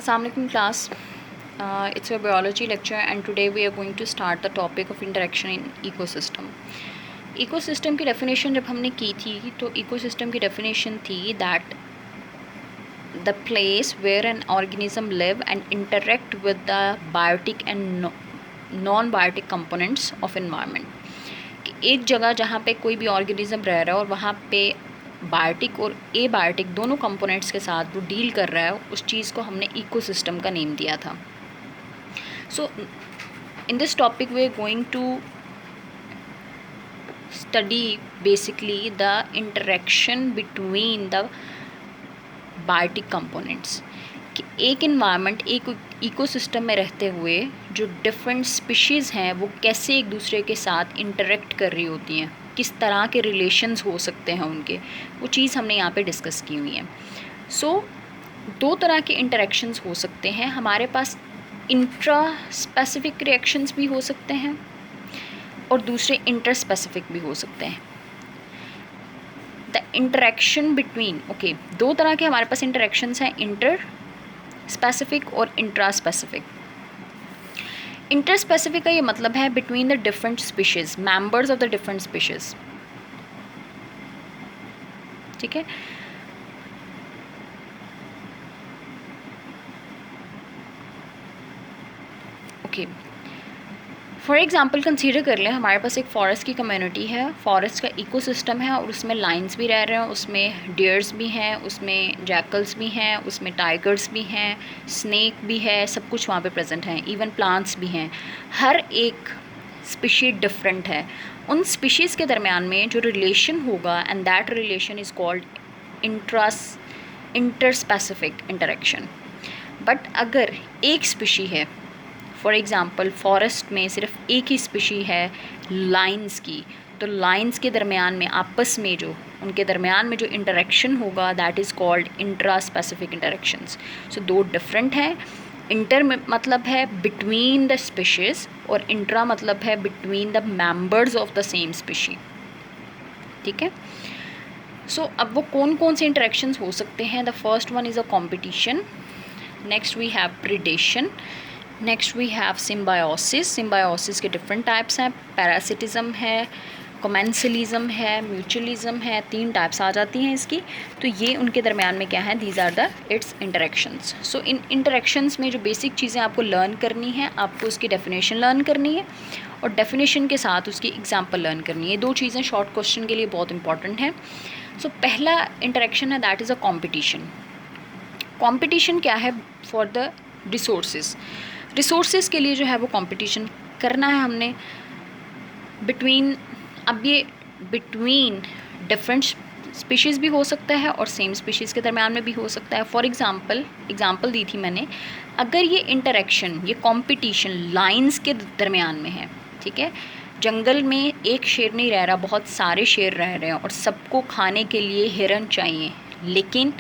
Assalamualaikum class. It's a biology lecture and today we are going to start the topic of interaction in ecosystem. Ecosystem की definition जब हमने की थी तो ecosystem की definition थी that the place where an organism live and interact with the biotic and non-biotic components of environment. कि एक जगह जहाँ पे कोई भी ऑर्गेनिज्म रह रहा है और वहाँ पे बायोटिक और ए बायोटिक दोनों कंपोनेंट्स के साथ वो डील कर रहा है, उस चीज़ को हमने इकोसिस्टम का नेम दिया था. So in this topic we are going to study basically the interaction between the biotic components. कि एक इन्वायरमेंट, एक इकोसिस्टम में रहते हुए जो डिफरेंट स्पीशीज़ हैं वो कैसे एक दूसरे के साथ इंटरेक्ट कर रही होती हैं, किस तरह के रिलेशंस हो सकते हैं उनके, वो चीज़ हमने यहाँ पे डिस्कस की हुई है. सो दो तरह के इंटरेक्शंस हो सकते हैं हमारे पास. इंट्रा स्पेसिफिक रिएक्शंस भी हो सकते हैं और दूसरे इंटर स्पेसिफिक भी हो सकते हैं. द इंटरेक्शन बिटवीन दो तरह के हमारे पास इंटरेक्शंस हैं, इंटर स्पेसिफिक और इंट्रा स्पेसिफिक. इंटर स्पेसिफिक का ये मतलब है between the different species, members of the different species. ठीक है. ओके, फॉर एग्जांपल कंसीडर कर लें हमारे पास एक फॉरेस्ट की कम्युनिटी है, फॉरेस्ट का इकोसिस्टम है और उसमें लाइन्स भी रह रहे हैं, उसमें डियर्स भी हैं, उसमें जैकल्स भी हैं, उसमें टाइगर्स भी हैं, स्नेक भी है, सब कुछ वहाँ पे प्रेजेंट हैं, इवन प्लांट्स भी हैं. हर एक स्पीशीज़ डिफरेंट है. उन स्पीशीज़ के दरमियान में जो रिलेशन होगा and that relation is called inter specific interaction. But अगर एक स्पीशी है, फॉर एग्ज़ाम्पल फॉरेस्ट में सिर्फ एक ही स्पीशी है लाइन्स की, तो लाइन्स के दरमियान में आपस में जो उनके दरमियान में जो इंटरेक्शन होगा that is called intra specific interactions. So दो डिफरेंट हैं. इंटर मतलब है बिटवीन द स्पीशीज़ और इंट्रा मतलब है between the members of the same species. ठीक है. सो अब वो कौन कौन से इंटरेक्शंस हो सकते हैं. The first one is a competition, next we have predation, next we have symbiosis. Symbiosis के डिफरेंट टाइप्स हैं, पैरासिटिज़म है, कोमेंसलिज्म है, म्यूचुअलिज्म है, 3 टाइप्स आ जाती हैं इसकी. तो ये उनके दरमियान में क्या है, these are the its interactions. So in interactions में जो बेसिक चीज़ें आपको लर्न करनी है, आपको उसकी डेफिनेशन लर्न करनी है और डेफिनेशन के साथ उसकी एग्जांपल लर्न करनी है. 2 चीज़ें शॉर्ट क्वेश्चन के लिए बहुत इंपॉर्टेंट हैं. सो पहला इंटरेक्शन है that is a competition. Competition क्या है, फॉर द रिसोर्सेज के लिए जो है वो कंपटीशन करना है हमने बिटवीन. अब ये बिटवीन डिफरेंट स्पीशीज़ भी हो सकता है और सेम स्पीशीज़ के दरमियान में भी हो सकता है. फॉर एग्जांपल दी थी मैंने, अगर ये इंटरेक्शन, ये कंपटीशन लाइंस के दरमियान में है, ठीक है, जंगल में एक शेर नहीं रह रहा, बहुत सारे शेर रह रहे हैं और सबको खाने के लिए हिरन चाहिए, लेकिन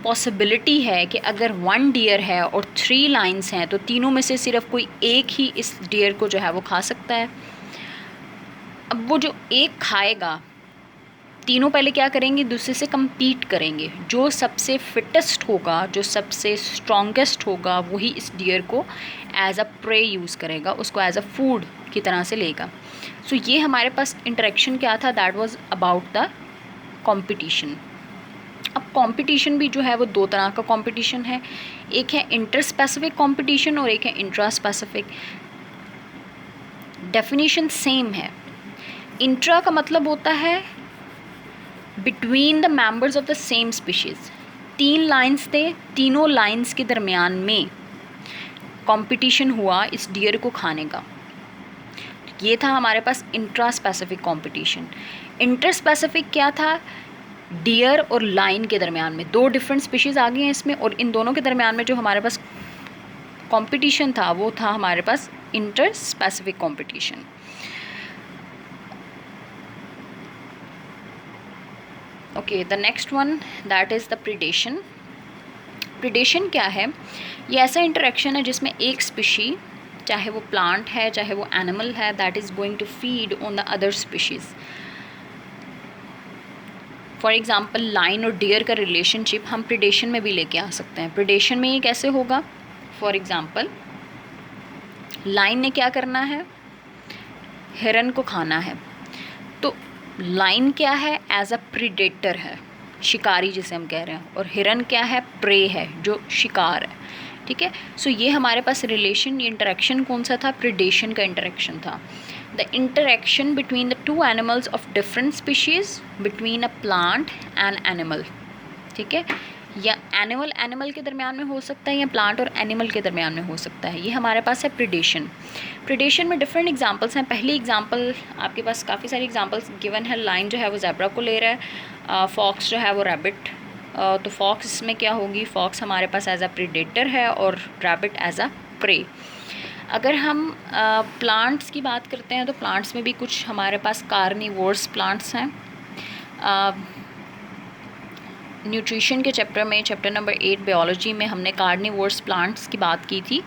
पॉसिबिलिटी है कि अगर 1 डियर है और 3 लाइन्स हैं तो तीनों में से सिर्फ कोई एक ही इस डियर को जो है वो खा सकता है. अब वो जो एक खाएगा, तीनों पहले क्या करेंगे, दूसरे से compete करेंगे. जो सबसे फिटेस्ट होगा, जो सबसे स्ट्रॉन्गेस्ट होगा, वही इस डियर को एज अ प्रे यूज़ करेगा, उसको एज अ फूड की तरह से लेगा. सो ये हमारे पास इंटरेक्शन क्या था, that was about the competition. अब कंपटीशन भी जो है वो 2 तरह का कंपटीशन है, एक है इंटर स्पेसिफिक कंपटीशन और एक है इंट्रा स्पेसिफिक. डेफिनेशन सेम है. इंट्रा का मतलब होता है between the members of the same species. 3 lines थे, तीनों लाइन्स के दरमियान में कंपटीशन हुआ इस डियर को खाने का. ये था हमारे पास intra specific competition. Inter specific क्या था, डियर और लाइन के दरमियान में 2 डिफरेंट स्पीशीज़ आ गई हैं इसमें, और इन दोनों के दरमियान में जो हमारे पास कंपटीशन था वो था हमारे पास inter specific competition. Okay, the next one that is the predation. Predation क्या है, ये ऐसा इंटरेक्शन है जिसमें एक स्पीशी, चाहे वो प्लांट है चाहे वो एनिमल है, that is going to feed on the other species. For example lion और डियर का रिलेशनशिप हम प्रीडेशन में भी लेके आ सकते हैं. प्रीडेशन में ये कैसे होगा, फॉर एग्ज़ाम्पल लाइन ने क्या करना है, हिरन को खाना है, तो लाइन क्या है, एज अ प्रीडेटर है, शिकारी जिसे हम कह रहे हैं, और हिरन क्या है, प्रे है, जो शिकार है, ठीक है। सो ये हमारे पास रिलेशन, ये इंटरेक्शन कौन सा था, प्रीडेशन का इंटरेक्शन था। The interaction between the two animals of different species, between a plant and animal, ठीक है, या एनिमल एनिमल के दरमियान में हो सकता है, या प्लांट और एनिमल के दरमियान में हो सकता है। ये हमारे पास है प्रीडेशन। प्रीडेशन में डिफरेंट एग्जांपल्स हैं। पहली एग्जांपल आपके पास काफ़ी सारी एग्जांपल्स गिवन है। लाइन जो है वो ज़ेब्रा को ले रहा है, फॉक्स जो है वो रैबिट, तो फॉक्स इसमें क्या होगी, फॉक्स हमारे पास एज अ प्रीडेटर है और रैबिट एज अ प्रे। अगर हम प्लांट्स की बात करते हैं तो प्लांट्स में भी कुछ हमारे पास कार्निवोर्स प्लांट्स हैं। न्यूट्रिशन के चैप्टर में, चैप्टर नंबर 8 बायोलॉजी में, हमने कार्निवोर्स प्लांट्स की बात की थी,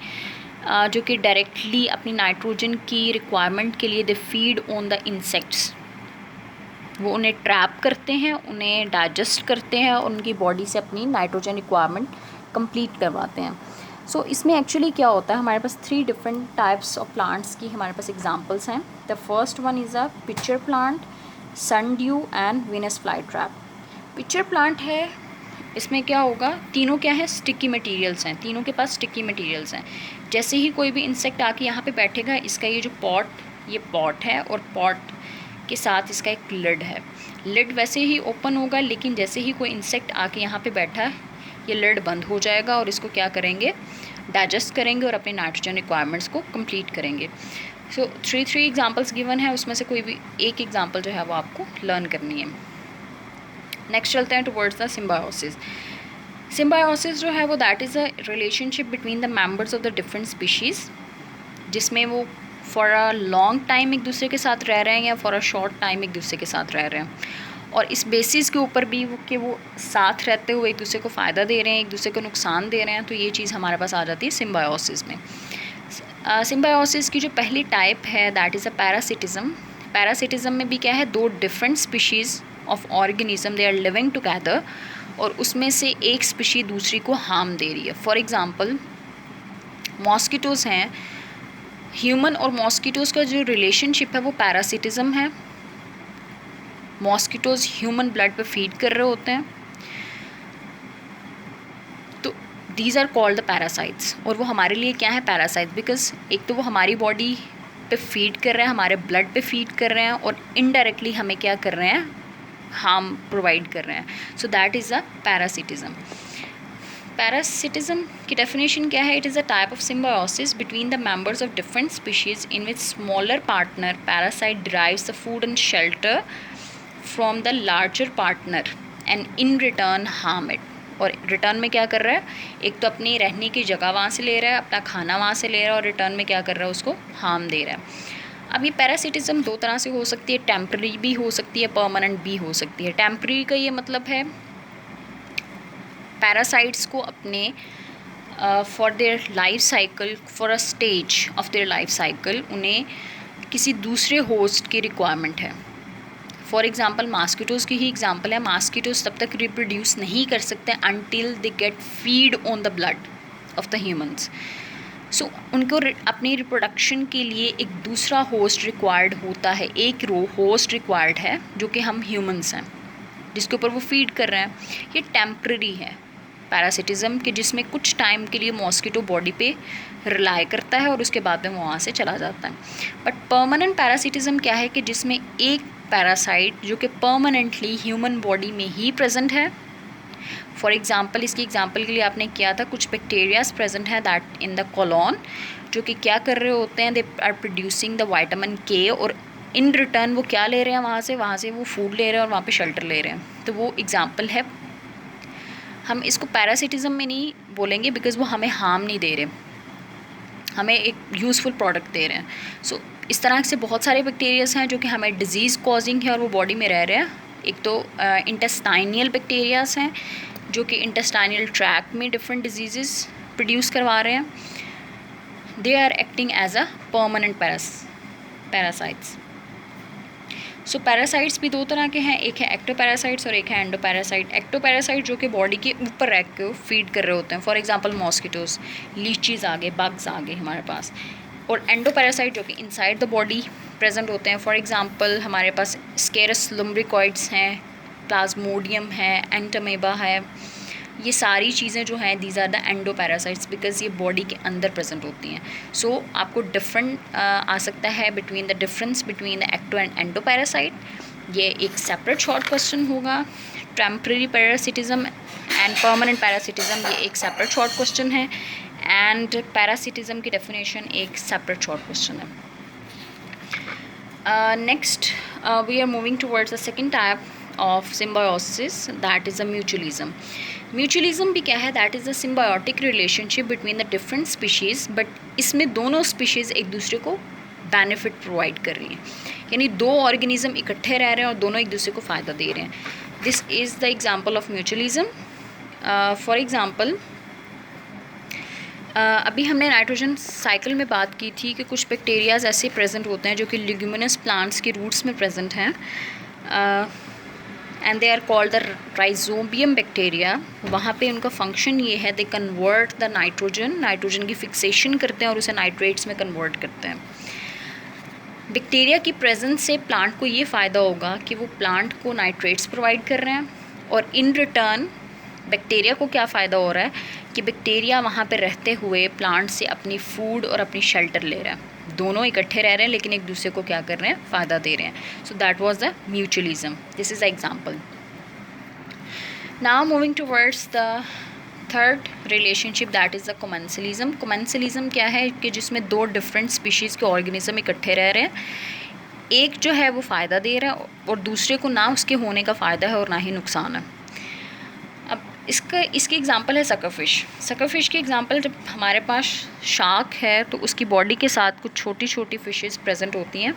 जो कि डायरेक्टली अपनी नाइट्रोजन की रिक्वायरमेंट के लिए they feed on the insects, वो उन्हें ट्रैप करते हैं, उन्हें डाइजेस्ट करते हैं और उनकी बॉडी से अपनी नाइट्रोजन रिक्वायरमेंट कंप्लीट करवाते हैं। सो इसमें एक्चुअली क्या होता है, हमारे पास 3 डिफरेंट टाइप्स ऑफ प्लांट्स की हमारे पास एग्जांपल्स हैं। The first one is a pitcher plant, sundew and Venus fly trap. Pitcher plant है, इसमें क्या होगा, तीनों क्या है, स्टिकी मटेरियल्स हैं, तीनों के पास स्टिकी मटेरियल्स हैं। जैसे ही कोई भी इंसेक्ट आके यहाँ पे बैठेगा, इसका ये जो ये पॉट है और पॉट के साथ इसका एक लिड है, लिड वैसे ही ओपन होगा, लेकिन जैसे ही कोई इंसेक्ट आके यहाँ पे बैठा है, ये लिड बंद हो जाएगा और इसको क्या करेंगे, डाइजेस्ट करेंगे और अपने नाइट्रोजन रिक्वायरमेंट्स को कंप्लीट करेंगे। सो 3 एग्जांपल्स गिवन है, उसमें से कोई भी एक एग्जांपल जो है वो आपको लर्न करनी है। नेक्स्ट चलते हैं टुवर्ड्स द सिम्बायोसिस। सिम्बायोसिस जो है वो that is a relationship between the members of the different species, जिसमें वो फॉर अ लॉन्ग टाइम एक दूसरे के साथ रह रहे हैं या फॉर अ शॉर्ट टाइम एक दूसरे के साथ रह रहे हैं, और इस बेसिस के ऊपर भी वो साथ रहते हुए एक दूसरे को फ़ायदा दे रहे हैं, एक दूसरे को नुकसान दे रहे हैं, तो ये चीज़ हमारे पास आ जाती है सिम्बायोसिस में। सिम्बायोसिस की जो पहली टाइप है दैट इज़ अ पैरासिटिज़म। पैरासिटिज़म में भी क्या है, 2 different species of organism they are living together, और उसमें से एक स्पीशी दूसरी को हार्म दे रही है। फॉर एग्ज़ाम्पल मॉस्किटोज़ हैं, ह्यूमन और मॉस्किटोज़ का जो रिलेशनशिप है वो पैरासिटिज़म है। मॉस्किटोज़ ह्यूमन ब्लड पे फीड कर रहे होते हैं, तो these are called the parasites. और वो हमारे लिए क्या है, पैरासाइट्स, बिकॉज एक तो वो हमारी बॉडी पे फीड कर रहे हैं, हमारे ब्लड पे फीड कर रहे हैं, और इनडायरेक्टली हमें क्या कर रहे हैं, हार्म प्रोवाइड कर रहे हैं। So that is a पैरासिटिज़म। पैरासिटिज़म की डेफिनेशन क्या है, it is a type of symbiosis between the members of different species in which smaller partner parasite derives the food and shelter from the larger partner and in return harm it. और return में क्या कर रहा है, एक तो अपनी रहने की जगह वहाँ से ले रहा है, अपना खाना वहाँ से ले रहा है, और रिटर्न में क्या कर रहा है, उसको हार्म दे रहा है। अब ये पैरासिटिज़म 2 तरह से हो सकती है, टेम्पररी भी हो सकती है, परमानेंट भी हो सकती है। टेम्पररी का ये मतलब है पैरासाइट्स को अपने for their life cycle, for a stage of their life cycle, उन्हें किसी दूसरे होस्ट की रिक्वायरमेंट है। फॉर एग्ज़ाम्पल मास्किटोज़ की ही एग्जाम्पल है, मास्किटोज़ तब तक रिप्रोड्यूस नहीं कर सकते until they get feed on the blood of the humans. So उनको अपनी रिप्रोडक्शन के लिए एक दूसरा होस्ट रिक्वायर्ड होता है, एक होस्ट रिक्वायर्ड है जो कि हम ह्यूमंस हैं, जिसके ऊपर वो फीड कर रहे हैं। ये टेम्पररी है पैरासिटिज़म के, जिसमें कुछ टाइम के लिए मॉस्किटो बॉडी पे रिलाई करता है और उसके बाद में वहाँ से चला जाता है। बट परमानेंट पैरासिटिज़म क्या है कि जिसमें एक पैरासाइट जो कि परमानेंटली ह्यूमन बॉडी में ही प्रेजेंट है। फॉर एग्ज़ाम्पल, इसकी एग्जांपल के लिए आपने किया था, कुछ बैक्टीरियाज प्रेजेंट है दैट इन द कोलोन, जो कि क्या कर रहे होते हैं, they are producing the vitamin K, और इन रिटर्न वो क्या ले रहे हैं, वहाँ से वो फूड ले रहे हैं और वहाँ पे शेल्टर ले रहे हैं। तो वो एग्जांपल है। हम इसको पैरासिटिज़म में नहीं बोलेंगे बिकॉज वो हमें हार्म नहीं दे रहे, हमें एक यूज़फुल प्रोडक्ट दे रहे हैं। सो इस तरह से बहुत सारे बैक्टीरियाज हैं जो कि हमें डिजीज़ कॉजिंग है और वो बॉडी में रह रहे हैं। एक तो इंटेस्टाइनियल बैक्टीरियाज हैं जो कि इंटेस्टाइनल ट्रैक में डिफरेंट डिजीज़ प्रोड्यूस करवा रहे हैं। They are acting as a permanent parasites. So parasites भी दो तरह के हैं, एक है एक्टोपैरासाइट्स और एक है एंडोपैरासाइट। एक्टोपैरासाइट जो कि बॉडी के ऊपर रह के फीड कर रहे होते हैं, फॉर एग्जांपल मॉस्किटोज़, लीचीज़ आ गए, बग्स आ गए हमारे पास। और एंडोपैरासाइट जो कि इनसाइड द बॉडी प्रेजेंट होते हैं, फॉर एग्जांपल हमारे पास स्केरस लुम्ब्रिकॉइड्स हैं, प्लाज्मोडियम है, एंटमेबा है, ये सारी चीज़ें जो हैं these are the endoparasites because ये बॉडी के अंदर प्रेजेंट होती हैं। सो आपको डिफरेंट आ सकता है between the difference between the ecto and endoparasite, ये एक सेपरेट शॉर्ट क्वेश्चन होगा। Temporary parasitism and permanent parasitism ये एक सेपरेट शॉर्ट क्वेश्चन है, एंड पैरासिटिज्म की डेफिनेशन एक सेपरेट शॉर्ट क्वेश्चन है। Next, we are moving towards the second type of symbiosis, that is a mutualism. Mutualism भी क्या है? That is a symbiotic relationship between the different species, but इसमें दोनों species एक दूसरे को benefit provide कर रही हैं, यानी दो organism इकट्ठे रह रहे हैं और दोनों एक दूसरे को फ़ायदा दे रहे हैं। This is the example of mutualism. For example, अभी हमने नाइट्रोजन साइकिल में बात की थी कि कुछ बैक्टीरियाज ऐसे प्रेजेंट होते हैं जो कि लिग्यूमिनस प्लांट्स के रूट्स में प्रेजेंट हैं, and they are called the rhizobium bacteria. वहाँ पे उनका फंक्शन ये है, दे कन्वर्ट द नाइट्रोजन की फिक्सेशन करते हैं और उसे नाइट्रेट्स में कन्वर्ट करते हैं। बैक्टीरिया की प्रेजेंस से प्लांट को ये फ़ायदा होगा कि वो प्लांट को नाइट्रेट्स प्रोवाइड कर रहे हैं, और इन रिटर्न बैक्टीरिया को क्या फ़ायदा हो रहा है कि बैक्टीरिया वहाँ पे रहते हुए प्लांट से अपनी फूड और अपनी शेल्टर ले रहा है। दोनों इकट्ठे रह रहे हैं लेकिन एक दूसरे को क्या कर रहे हैं? फ़ायदा दे रहे हैं। So that was the mutualism. This is the example. Now moving towards the third relationship, that is the commensalism. Commensalism क्या है? कि जिसमें दो डिफरेंट स्पीशीज़ के ऑर्गेनिज्म इकट्ठे रह रहे हैं, एक जो है वो फ़ायदा दे रहा है और दूसरे को ना उसके होने का फ़ायदा है और ना ही नुकसान है। इसकी एग्ज़ाम्पल है सकरफ़िश। सकरफ़िश की एग्ज़ाम्पल, जब हमारे पास शार्क है तो उसकी बॉडी के साथ कुछ छोटी छोटी फ़िशेस प्रेजेंट होती हैं।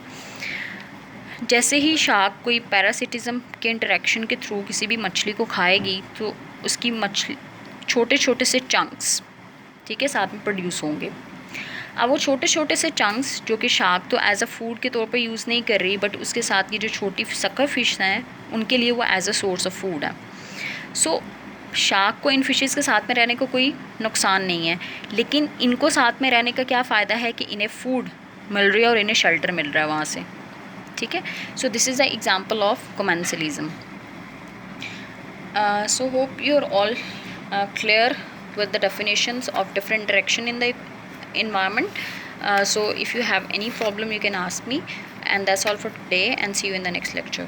जैसे ही शार्क कोई पैरासिटिज्म के इंटरेक्शन के थ्रू किसी भी मछली को खाएगी तो उसकी मछली छोटे छोटे से चंक्स, ठीक है, साथ में प्रोड्यूस होंगे। अब वो छोटे छोटे से चंक्स जो कि शार्क तो एज अ फूड के तौर पे यूज़ नहीं कर रही, बट उसके साथ ये जो छोटी सकरफ़िश हैं उनके लिए वो as a source of food है। सो शार्क को इन फिशेस के साथ में रहने को कोई नुकसान नहीं है, लेकिन इनको साथ में रहने का क्या फ़ायदा है कि इन्हें फूड मिल रही है और इन्हें शेल्टर मिल रहा है वहाँ से, ठीक है। So this is the example of commensalism. So hope you are all clear with the definitions of different interaction in the environment. So if you have any problem you can ask me, and that's all for today, and see you in the next lecture.